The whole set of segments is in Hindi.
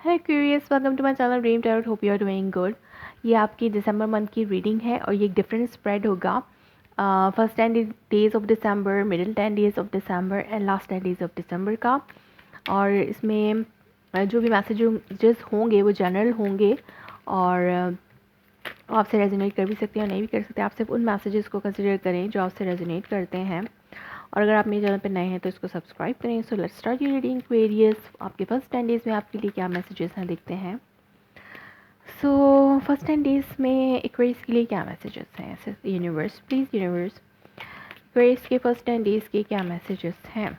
है curious, welcome to my channel dream tarot, hope you are doing good. ये आपकी दिसंबर मंथ की रीडिंग है और ये एक डिफरेंट स्प्रेड होगा। First 10 days of December, middle 10 days of December and last 10 days of December का। और इसमें जो भी मैसेजेस होंगे वो जनरल होंगे और आपसे रेजोनेट कर भी सकते हैं और नहीं भी कर सकते। आप सिर्फ उन मैसेजेस को कंसिडर करें जो आपसे रेजोनेट करते हैं। और अगर आप मेरे चैनल पर नए हैं तो इसको सब्सक्राइब करें। So let's start your reading Aquarius. आपके फर्स्ट 10 डेज़ में आपके लिए क्या मैसेजेस हैं देखते हैं। सो फर्स्ट 10 डेज़ में एक्वेरियस के लिए क्या मैसेजेस हैं। यूनिवर्स प्लीज़, यूनिवर्स एक्वेरियस के फर्स्ट 10 डेज़ के क्या मैसेजेस हैं।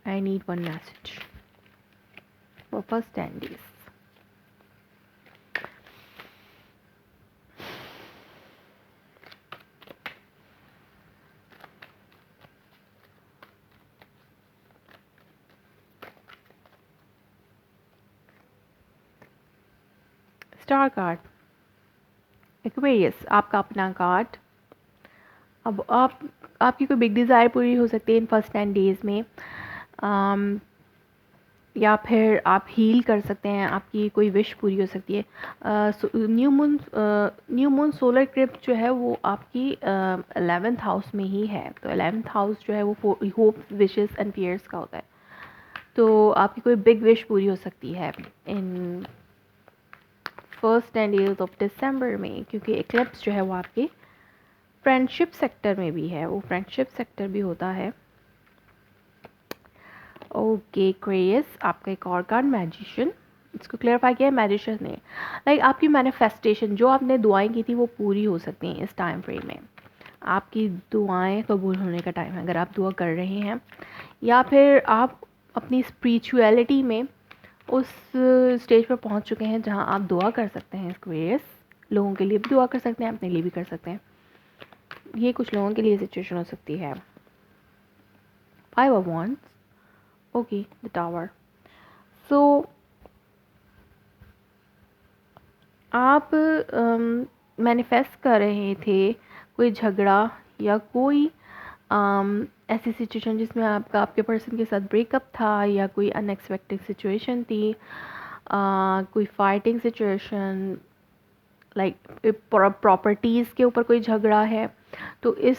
I need one message for first 10 days. Star card Aquarius, आपका अपना कार्ड। अब आपकी कोई बिग डिज़ायर पूरी हो सकती है इन फर्स्ट 10 डेज़ में, या फिर आप हील कर सकते हैं, आपकी कोई विश पूरी हो सकती है। न्यू मून सोलर इक्लिप्स जो है वो आपकी 11th हाउस में ही है। तो 11th हाउस जो है वो होप, विशेस एंड पियर्स का होता है। तो आपकी कोई बिग विश पूरी हो सकती है in first 10 days of December में, क्योंकि इक्लिप्स जो है वो आपके फ्रेंडशिप सेक्टर में भी है, वो फ्रेंडशिप सेक्टर भी होता है। ओके क्वेरियस, आपका एक और कार्ड मैजिशियन, इसको क्लियरफाई किया है मैजिशियन ने। लाइक आपकी मैनिफेस्टेशन, जो आपने दुआएं की थी वो पूरी हो सकती हैं इस टाइम फ्रेम में। आपकी दुआएं कबूल होने का टाइम है अगर आप दुआ कर रहे हैं, या फिर आप अपनी स्पिरिचुअलिटी में उस स्टेज पर पहुंच चुके हैं जहां आप दुआ कर सकते हैं। क्वेरियस लोगों के लिए भी दुआ कर सकते हैं, अपने लिए भी कर सकते हैं। ये कुछ लोगों के लिए सिचुएशन हो सकती है। 5 of Wands, okay the tower. So आप मैनिफेस्ट कर रहे थे कोई झगड़ा या कोई ऐसी सिचुएशन जिसमें आपके पर्सन के साथ ब्रेकअप था, या कोई अनएक्सपेक्टेड सिचुएशन थी, कोई फाइटिंग सिचुएशन, लाइक प्रॉपर्टीज़ के ऊपर कोई झगड़ा है। तो इस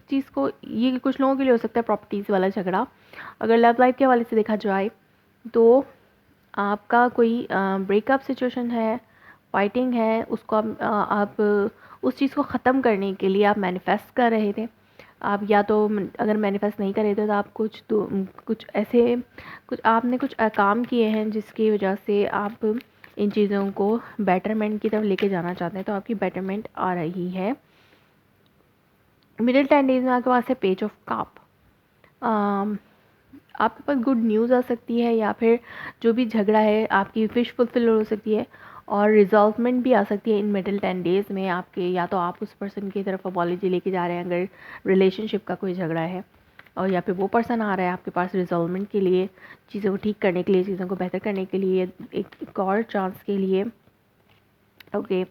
चीज़ को, ये कुछ लोगों के लिए हो सकता है प्रॉपर्टीज़ वाला झगड़ा। अगर लव लाइफ के हवाले से देखा जाए तो आपका कोई ब्रेकअप सिचुएशन है, फाइटिंग है, उसको आप उस चीज़ को ख़त्म करने के लिए आप मैनिफेस्ट कर रहे थे। आप या तो अगर मैनिफेस्ट नहीं कर रहे थे तो आप कुछ आपने कुछ काम किए हैं जिसकी वजह से आप इन चीज़ों को बेटरमेंट की तरफ लेके जाना चाहते हैं। तो आपकी बेटरमेंट आ रही है। मिडिल 10 डेज में आपके पास है पेज ऑफ कप। आपके पास गुड न्यूज़ आ सकती है, या फिर जो भी झगड़ा है आपकी विश फुलफिल हो सकती है और रिजॉल्वमेंट भी आ सकती है इन मिडिल 10 डेज़ में आपके। या तो आप उस पर्सन की तरफ अपॉलॉजी लेके जा रहे हैं अगर रिलेशनशिप का कोई झगड़ा है, और या फिर वो पर्सन आ रहा है आपके पास रिजॉल्वमेंट के लिए, चीज़ों को ठीक करने के लिए, चीज़ों को बेहतर करने के लिए, एक और चांस के लिए। ओके,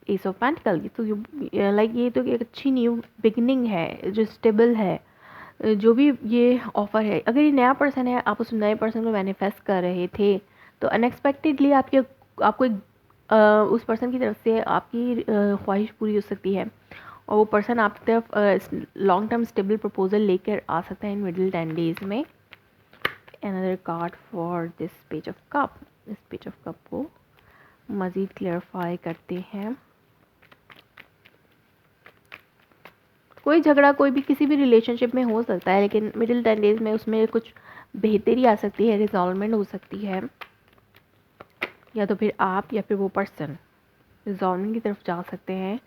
एस ऑफ पेंटिकल, तो लाइक ये तो एक अच्छी न्यू बिगनिंग है जो स्टेबल है। जो भी ये ऑफ़र है, अगर ये नया पर्सन है, आप उस नए पर्सन को मैनिफेस्ट कर रहे थे तो अनएक्सपेक्टेडली आपको उस पर्सन की तरफ से आपकी ख्वाहिश पूरी हो सकती है, और वो पर्सन आपकी तरफ लॉन्ग टर्म स्टेबल प्रपोजल लेकर आ सकता है इन मिडिल 10 डेज़ में। Another card for this page of cup. इस पेज ऑफ कप को मज़ीद क्लियरफाई करते हैं। कोई झगड़ा कोई भी किसी भी रिलेशनशिप में हो सकता है, लेकिन मिडिल 10 डेज में उसमें कुछ बेहतरी आ सकती है, रिजॉल्वमेंट हो सकती है, या तो फिर आप या फिर वो पर्सन रिजॉल्वमेंट की तरफ जा सकते हैं।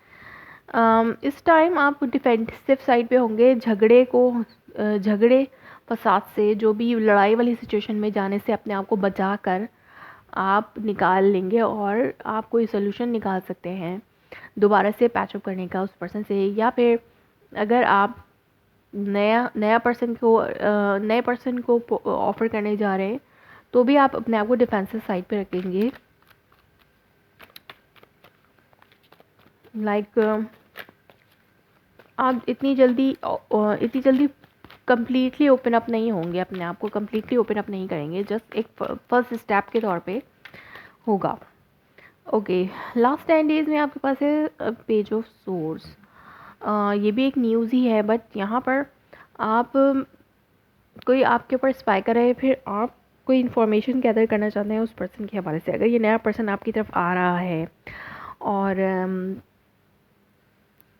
इस टाइम आप डिफेंसिव साइड पे होंगे। झगड़े फसाद से, जो भी लड़ाई वाली सिचुएशन में जाने से अपने आप को बचा कर आप निकाल लेंगे और आप कोई सोल्यूशन निकाल सकते हैं दोबारा से पैचअप करने का उस पर्सन से। या फिर अगर आप नए पर्सन को ऑफ़र करने जा रहे हैं तो भी आप अपने आप को डिफेंसिव साइड पे रखेंगे। लाइक आप इतनी जल्दी कम्प्लीटली ओपन अप नहीं होंगे, अपने आप को कम्प्लीटली ओपन अप नहीं करेंगे, जस्ट एक फर्स्ट स्टेप के तौर पे होगा। ओके, लास्ट 10 डेज़ में आपके पास है पेज ऑफ सोर्स। ये भी एक न्यूज़ ही है, बट यहाँ पर आप कोई आपके ऊपर स्पाई कर रहे हैं, फिर आप कोई इन्फॉर्मेशन गैदर करना चाहते हैं उस पर्सन के हवाले से। अगर ये नया पर्सन आपकी तरफ आ रहा है और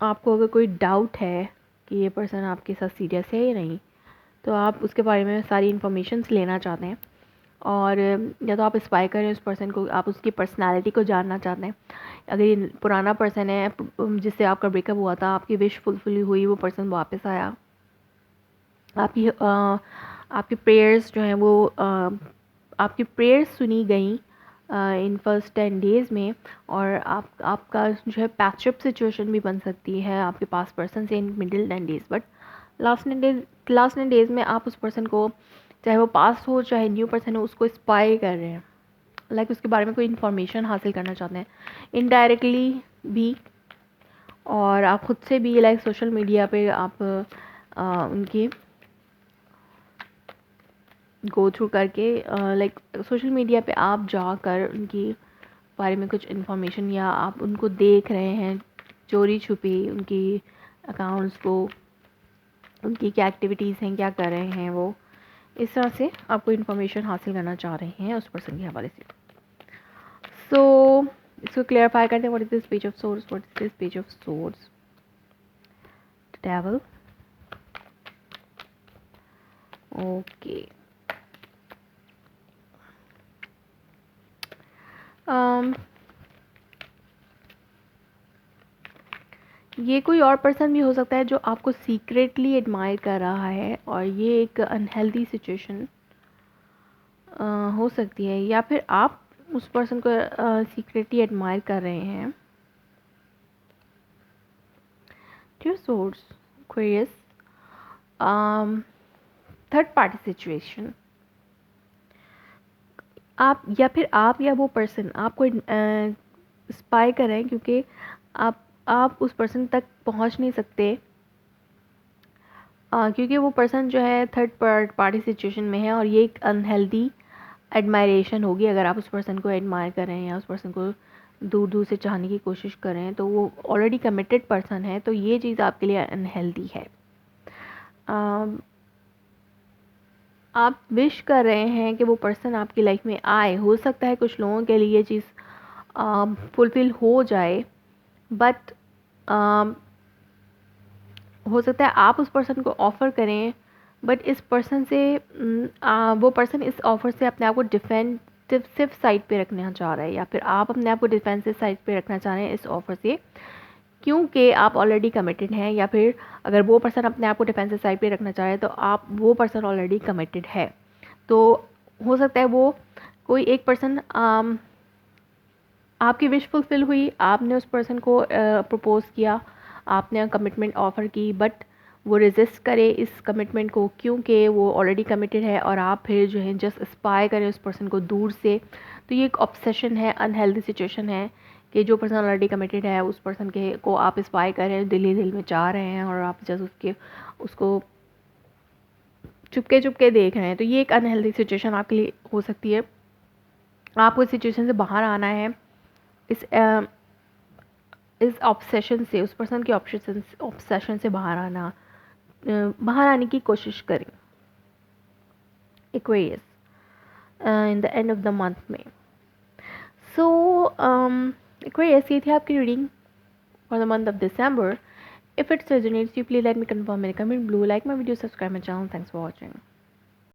आपको अगर कोई डाउट है कि ये पर्सन आपके साथ सीरियस है या नहीं, तो आप उसके बारे में सारी इन्फॉर्मेशन लेना चाहते हैं, और या तो आप स्पाई करें उस पर्सन को, आप उसकी पर्सनालिटी को जानना चाहते हैं। अगर ये पुराना पर्सन है जिससे आपका ब्रेकअप हुआ था, आपकी विश फुलफिल हुई, वो पर्सन वापस आया, आपकी प्रेयर्स जो हैं वो आपकी प्रेयर्स सुनी गई इन फर्स्ट 10 डेज़ में, और आपका जो है पैचअप सिचुएशन भी बन सकती है आपके पास पर्सन से in middle 10 days. But last 10 days में आप उस पर्सन को, चाहे वो पास्ट हो चाहे न्यू पर्सन हो, उसको स्पाई कर रहे हैं, लाइक उसके बारे में कोई इन्फॉर्मेशन हासिल करना चाहते हैं इनडायरेक्टली भी, और आप खुद से भी, लाइक सोशल मीडिया पे आप उनकी गो थ्रू करके, लाइक सोशल मीडिया पे आप जाकर उनकी बारे में कुछ इन्फॉर्मेशन, या आप उनको देख रहे हैं चोरी छुपी, उनकी अकाउंट्स को, उनकी क्या एक्टिविटीज़ हैं, क्या कर रहे हैं वो, इस तरह से आपको इन्फॉर्मेशन हासिल करना चाह रहे हैं उस पर्सन के हवाले से। सो इसको क्लियरफाई करते हैं, what is this page of source, what is this page of source, devil. Okay, ये कोई और पर्सन भी हो सकता है जो आपको सीक्रेटली एडमायर कर रहा है, और ये एक अनहेल्दी सिचुएशन हो सकती है, या फिर आप उस पर्सन को सीक्रेटली एडमायर कर रहे हैं। सोर्स क्वेरियस, थर्ड पार्टी सिचुएशन, आप या फिर आप या वो पर्सन आपको स्पाई कर रहे हैं, क्योंकि आप उस पर्सन तक पहुंच नहीं सकते, क्योंकि वो पर्सन जो है थर्ड पार्टी सिचुएशन में है, और ये एक अनहेल्दी एडमायरेशन होगी। अगर आप उस पर्सन को एडमायर कर रहे हैं या उस पर्सन को दूर दूर से चाहने की कोशिश कर रहे हैं, तो वो ऑलरेडी कमिटेड पर्सन है, तो ये चीज़ आपके लिए अनहेल्दी है। आप विश कर रहे हैं कि वो पर्सन आपकी लाइफ में आए, हो सकता है कुछ लोगों के लिए ये चीज़ फुलफ़िल हो जाए, बट हो सकता है आप उस पर्सन को ऑफ़र करें, बट इस पर्सन से वो पर्सन इस ऑफ़र से अपने आप को डिफेंसिव साइड पे रखना चाह रहा है, या फिर आप अपने आप को डिफेंसिव साइड पे रखना चाह रहे हैं इस ऑफ़र से, क्योंकि आप ऑलरेडी कमिटेड हैं, या फिर अगर वो पर्सन अपने आप को डिफेंसिव साइड पे रखना चाह रहे हैं, तो आप वो पर्सन ऑलरेडी कमिटेड है। तो हो सकता है वो कोई एक पर्सन, आपकी विश फुलफ़िल हुई, आपने उस पर्सन को प्रपोज़ किया, आपने कमिटमेंट ऑफ़र की, बट वो रेजिस्ट करे इस कमिटमेंट को, क्योंकि वो ऑलरेडी कमिटेड है, और आप फिर जो है जस्ट स्पाई करें उस पर्सन को दूर से। तो ये एक ऑब्सेशन है, अनहेल्दी सिचुएशन है, कि जो पर्सन ऑलरेडी कमिटेड है उस पर्सन के को आप स्पाई कर रहे हैं, दिल ही दिल में चाह रहे हैं, और आप जस्ट उसको चुपके चुपके देख रहे हैं। तो ये एक अनहेल्दी सिचुएशन आपके लिए हो सकती है। आपको इस सिचुएशन से बाहर आना है, इस ऑब्सेशन से, उस पर्सन के ऑब्सेशन से बाहर आने की कोशिश करें Aquarius in the end of the month में। सो एक्वेरियस, ये थी आपकी reading for the month of December. If it resonates, you please let me confirm in the comment below, like my video, subscribe my channel. Thanks for watching.